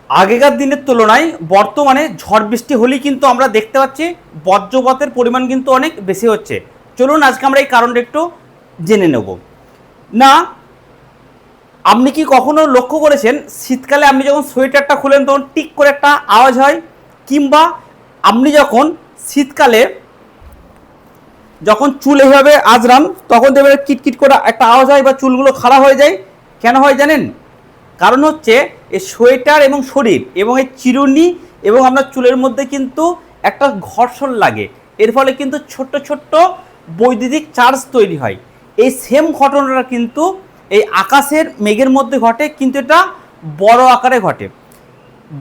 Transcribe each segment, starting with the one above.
আগেকার দিনের তুলনায় বর্তমানে ঝড় বৃষ্টি হলেই কিন্তু আমরা দেখতে পাচ্ছি বজ্রপাতের পরিমাণ কিন্তু অনেক বেশি হচ্ছে। চলুন আজকে আমরা এই কারণটা একটু জেনে নেব। না, আপনি কি কখনো লক্ষ্য করেছেন শীতকালে আপনি যখন সোয়েটারটা খুলেন তখন টিক করে একটা আওয়াজ হয়, কিংবা আপনি যখন শীতকালে যখন চুল এইভাবে আজরান তখন দেখবেন কিটকিট করে একটা আওয়াজ হয় বা চুলগুলো খাড়া হয়ে যায়? কেন হয় জানেন? কারণ হচ্ছে এই সোয়েটার এবং শরীর এবং এই চিরুনি এবং আপনার চুলের মধ্যে কিন্তু একটা ঘর্ষণ লাগে। এর ফলে কিন্তু ছোট্ট ছোট্ট বৈদ্যুতিক চার্জ তৈরি হয়। এই সেম ঘটনাটা কিন্তু এই আকাশের মেঘের মধ্যে ঘটে, কিন্তু এটা বড় আকারে ঘটে।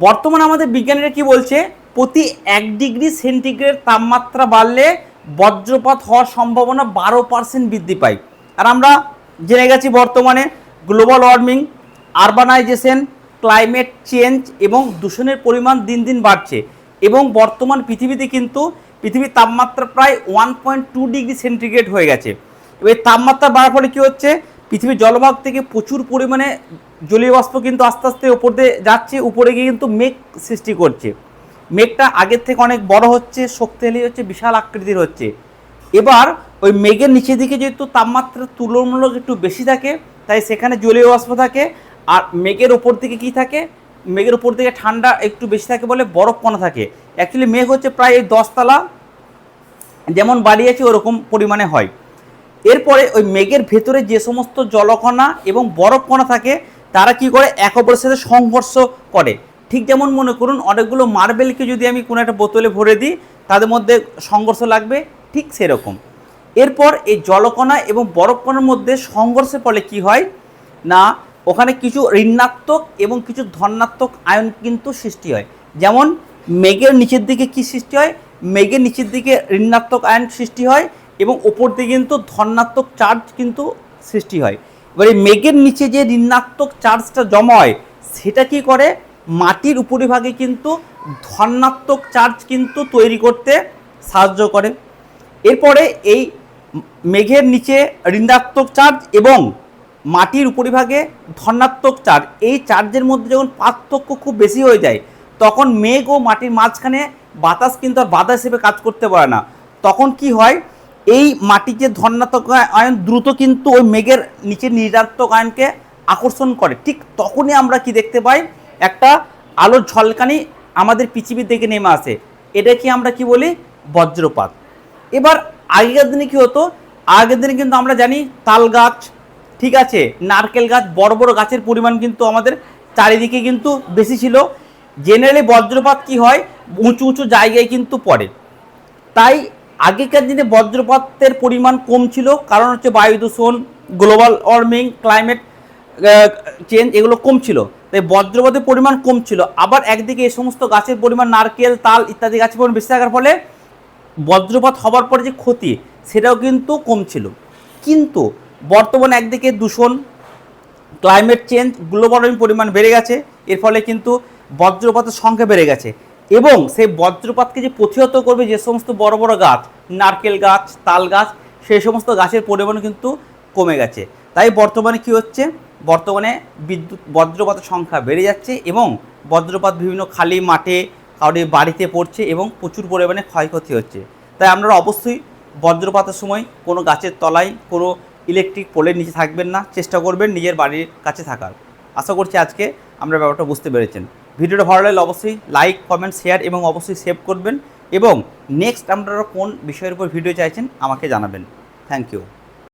বর্তমানে আমাদের বিজ্ঞানীরা কি বলছে, প্রতি 1 ডিগ্রি সেন্টিগ্রেড তাপমাত্রা বাড়লে বজ্রপাত হওয়ার সম্ভাবনা 12% বৃদ্ধি পায়। আর আমরা জেনে গেছি বর্তমানে global warming, urbanisation, climate change এবং দূষণের পরিমাণ দিন দিন বাড়ছে, এবং বর্তমান পৃথিবীতে কিন্তু পৃথিবীর তাপমাত্রা প্রায় 1.2 ডিগ্রি সেন্টিগ্রেড হয়ে গেছে। এবার তাপমাত্রা বাড়ার ফলে কী হচ্ছে, পৃথিবীর জলভাগ থেকে প্রচুর পরিমাণে জলীয় বাষ্প কিন্তু আস্তে আস্তে উপর দিয়ে যাচ্ছে, উপরে গিয়ে কিন্তু মেঘ সৃষ্টি করছে। মেঘটা আগের থেকে অনেক বড় হচ্ছে, শক্তিশালী হচ্ছে, বিশাল আকৃতির হচ্ছে। এবার ওই মেঘের নিচের দিকে যেহেতু তাপমাত্রা তুলনামূলক একটু বেশি থাকে, তাই সেখানে জলীয় বাষ্প থাকে। আর মেঘের ওপর দিকে কি থাকে, মেঘের ওপর দিকে ঠান্ডা একটু বেশি থাকে বলে বরফ কণা থাকে। অ্যাকচুয়ালি মেঘ হচ্ছে প্রায় এই 10 তলা যেমন বাড়ি আছে ওরকম পরিমাণে হয়। এরপরে ওই মেঘের ভেতরে যে সমস্ত জলকণা এবং বরফ কণা থাকে তারা কি করে, এক অপরের সাথে সংঘর্ষ করে। ঠিক যেমন মনে করুন অনেকগুলো মার্বেলকে যদি আমি কোনো একটা বোতলে ভরে দিই, তাদের মধ্যে সংঘর্ষ লাগবে, ঠিক সেরকম। এরপর এই জলকণা এবং বরফ কণার মধ্যে সংঘর্ষের ফলে কি হয় না, ওখানে কিছু ঋণাত্মক এবং কিছু ধনাত্মক আয়ন কিন্তু সৃষ্টি হয়। যেমন মেঘের নিচের দিকে কি সৃষ্টি হয়, মেঘের নিচের দিকে ঋণাত্মক আয়ন সৃষ্টি হয় এবং ওপর দিকে কিন্তু ধনাত্মক চার্জ কিন্তু সৃষ্টি হয়। এবার এই মেঘের নিচে যে ঋণাত্মক চার্জটা জমা হয় সেটা কি করে, মাটির উপরিভাগে কিন্তু ধনাত্মক চার্জ কিন্তু তৈরি করতে সাহায্য করে। এরপরে এই মেঘের নিচে ঋণাত্মক চার্জ এবং মাটির উপরিভাগে ধনাত্মক চার্জ, এই চার্জের মধ্যে যখন পার্থক্য খুব বেশি হয়ে যায় তখন মেঘ ও মাটির মাঝখানে বাতাস কিন্তু আর বাধা হিসেবে কাজ করতে পারে না। তখন কি হয়, এই মাটির যে ধনাত্মক আয়ন দ্রুত কিন্তু ওই মেঘের নিচে ঋণাত্মক আয়নকে আকর্ষণ করে। ঠিক তখনই আমরা কি দেখতে পাই, একটা আলোর ঝলকানি আমাদের পৃথিবীর দিকে নেমে আসে। এটা কি আমরা কি বলি, বজ্রপাত। এবার আগেকার দিনে কী হতো, আগের দিনে কিন্তু আমরা জানি তাল গাছ, ঠিক আছে, নারকেল গাছ, বড় বড় গাছের পরিমাণ কিন্তু আমাদের চারিদিকে কিন্তু বেশি ছিল। জেনারেলি বজ্রপাত কি হয়, উঁচু উঁচু জায়গায় কিন্তু পড়ে। তাই আগেকার দিনে বজ্রপাতের পরিমাণ কম ছিল, কারণ হচ্ছে বায়ু দূষণ, গ্লোবাল ওয়ার্মিং, ক্লাইমেট চেঞ্জ এগুলো কম ছিল, তাই বজ্রপাতের পরিমাণ কম ছিল। আবার একদিকে এই সমস্ত গাছের পরিমাণ, নারকেল, তাল ইত্যাদি গাছের পরিমাণ বেশি থাকার ফলে বজ্রপাত হবার পরে যে ক্ষতি সেটাও কিন্তু কম ছিল। কিন্তু বর্তমানে একদিকে দূষণ, ক্লাইমেট চেঞ্জ, গ্লোবাল ওয়ার্মিং পরিমাণ বেড়ে গেছে, এর ফলে কিন্তু বজ্রপাতের সংখ্যা বেড়ে গেছে। এবং সেই বজ্রপাতকে যে প্রতিহত করবে যে সমস্ত বড় বড় গাছ, নারকেল গাছ, তাল গাছ, সেই সমস্ত গাছের পরিমাণ কিন্তু কমে গেছে। তাই বর্তমানে কি হচ্ছে, বর্তমানে বজ্রপাতের সংখ্যা বেড়ে যাচ্ছে এবং বজ্রপাত বিভিন্ন খালি মাঠে, কারোর বাড়িতে পড়ছে এবং প্রচুর পরিমাণে ক্ষয়ক্ষতি হচ্ছে। তাই আপনারা অবশ্যই বজ্রপাতের সময় কোনো গাছের তলায়, কোনো ইলেকট্রিক পোলের নিচে থাকবেন না, চেষ্টা করবেন নিজের বাড়ির কাছে থাকার। আশা করছি আজকে আমরা ব্যাপারটা বুঝতে পেরেছেন। ভিডিওটা ভালো লাগলে অবশ্যই লাইক, কমেন্ট, শেয়ার এবং অবশ্যই সেভ করবেন, এবং নেক্সট আপনারা কোন বিষয়ের উপর ভিডিও চাইছেন আমাকে জানাবেন। Thank you.